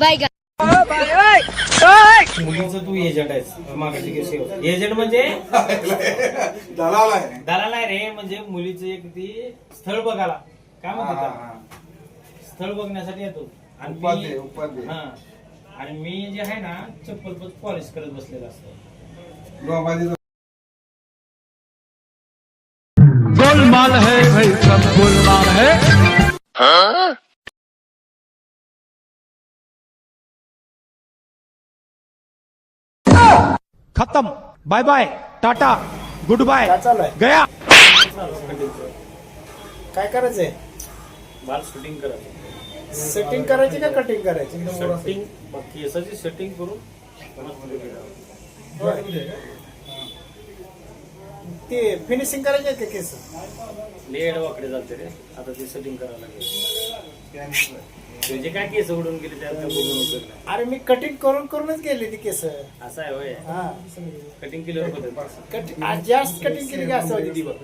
Bye मुलीचं तू agent आहेस मागाशी केस एजंट म्हणजे दलाल आहे. दलाल आहे रे. म्हणजे मुलीचं एक ती स्थळ बघायला काय म्हणतात स्थळ बघण्यासाठी येतो. आणि उपाध्ये आणि मी जे आहे ना चप्पल पॉलिश करत बसलेला असतो. गोलमाल है भाई सब गोलमाल है. खत्म. बाय बाय टाटा गुड बाय गया. काय करायचंय? बाल शूटिंग करायचं. सेटिंग करायची का कटिंग करायची? सेटिंग केसाची सेटिंग करून ते फिनिशिंग करायचे का केस? लेड वाकडे जाते रे. आता ते सेटिंग करावं लागेल. तुझे काय केस उडून गेले त्यात बघून उपयोग नाही. अरे मी कटिंग करूनच गेले ती केस. असं आहे होय. हा कटिंग केल्यावर होतं. कटिंग जास्त कटिंग केली का असं होती ती बघ.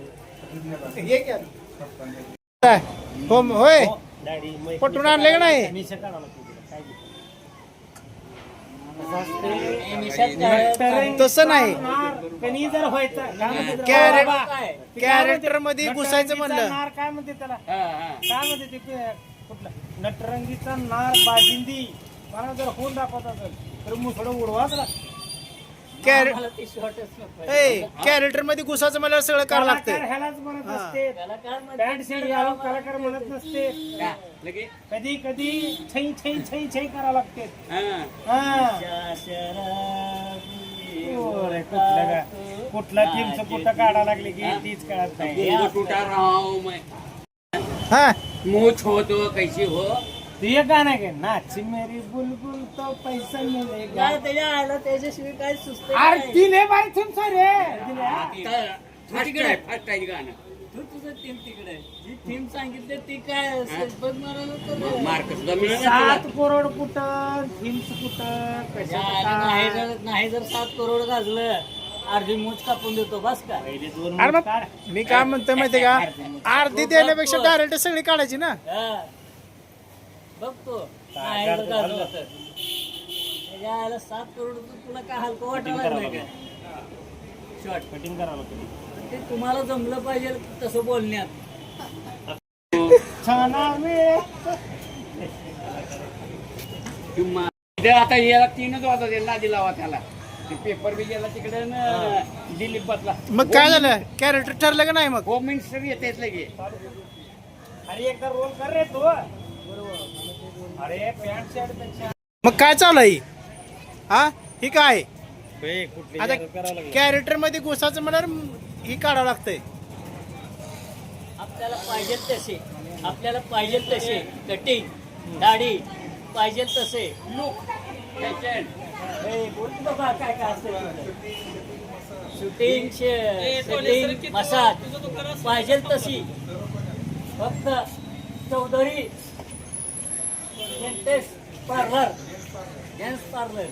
हे क्या होय पटून आणले का नाही? तसं नाही. कॅरेक्टर मध्ये घुसायचं म्हणलं. काय म्हणते त्याला? काय म्हणते ते कुठला नटरंगीचा नार बाजिंदी मला जर होऊन दाखवत असेल तर मुसळ उडवाच लागतं. कॅरेक्टर मध्ये घुसायचं मला सगळं करावं लागतं. ह्यालाच म्हणत नसते. पॅन्ट शर्ट घालून कलाकार म्हणत नसते. कधी कधी छै छै छै छै करावं लागते. कुठला थीमचं कुठं काढा लागले की तीच कळत नाही. हा मुँह छो तो कैसी हो. तू ये गाणं घे नाच मेरी बुलबुल तो पैसा मिळेगा. त्याच्याशिवाय काय सुचत. अरे ती लय भारी थीम रे. फर्स्ट आहे गाणं. तू तुझं थीम तिकडे जी थीम सांगितलं ती काय बघ मार्क सुद्धा मिळेल. 7 करोड कुठं थीम्स कुठं कशा नाही जर 7 करोड गाजलं अर्धी मूच कापून देतो बस का. पहिले 2 अरे मग मी काय म्हणतो माहितीये का? अर्धी देण्यापेक्षा डायरेक्ट सगळी काढायची ना. बघतो नाही जर गाजलं तर त्याला 7 करोड तुला काय हलकं वाटायला लागलं का? शॉर्ट कटिंग करावं लागतं. ते तुम्हाला जमलं पाहिजे तसं बोलण्यात. आता याला 3च वाजता नादी लावा त्याला. ते पेपर बी गेला तिकडे दिल्लीत बसला. मग काय झालं? कॅरेक्टर ठरलं का नाही? मग होम मिनिस्टर येते लगे. अरे एकदा रोल कर रे तू. अरे पॅन्ट शर्ट पेक्षा मग काय चालू आहे? हा ही काय कुठली आता कॅरेक्टर मध्ये घुसायचं म्हणल्यावर ही काढावं लागतंय. आपल्याला पाहिजे तसे कटिंग दाढी पाहिजे तसे लुक काय काय असतं शूटिंग मसाज पाहिजे तशी फक्त चौधरी पार्लर जेंट्स पार्लर.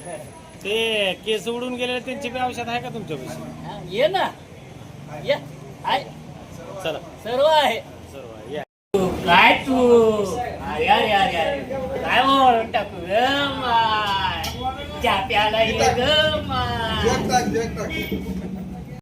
ते केस उडून गेले त्यांची बी औषध आहे का तुमच्यापाशी? ये ना ये आहे चला सर्व आहे. सर्व या. काय तू यार यार यार काय म्हणून टाकू ग माय. चहा प्यायला ये ग माय.